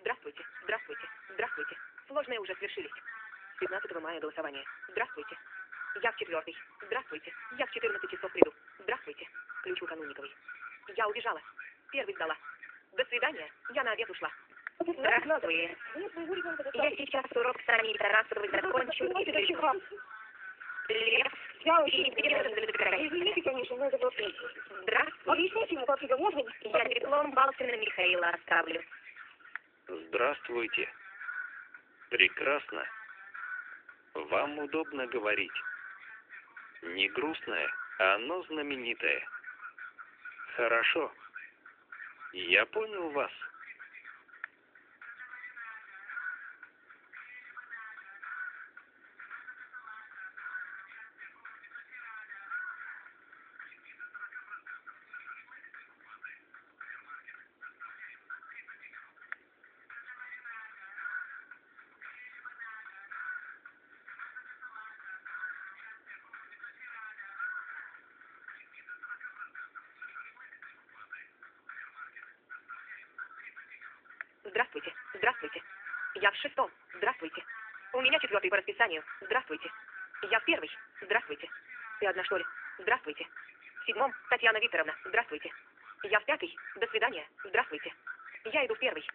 Здравствуйте, здравствуйте, здравствуйте. Сложные уже свершились. 15 мая голосование. Здравствуйте. Я в 4-й. Здравствуйте. Я в 14 часов приду. Здравствуйте. Ключ у Канунниковой. Я убежала. Первый сдала. До свидания. Я на обед ушла. Здравствуй. Я сейчас урок Сани Тарасовой закончу и приду. Лев. Извините, конечно, но это был фейк. Здравствуй. Объясните ему, как это можно? Я диплом Балкина Михаила оставлю. Здравствуйте. Прекрасно. Вам удобно говорить. Не грустное, а оно знаменитое. Хорошо. Я понял вас. Здравствуйте, здравствуйте. Я в 6-м. Здравствуйте. У меня 4-й по расписанию. Здравствуйте. Я в 1-й. Здравствуйте. Ты одна, что ли? Здравствуйте. В 7-м Татьяна Викторовна. Здравствуйте. Я в 5-й. До свидания. Здравствуйте. Я иду в 1-й.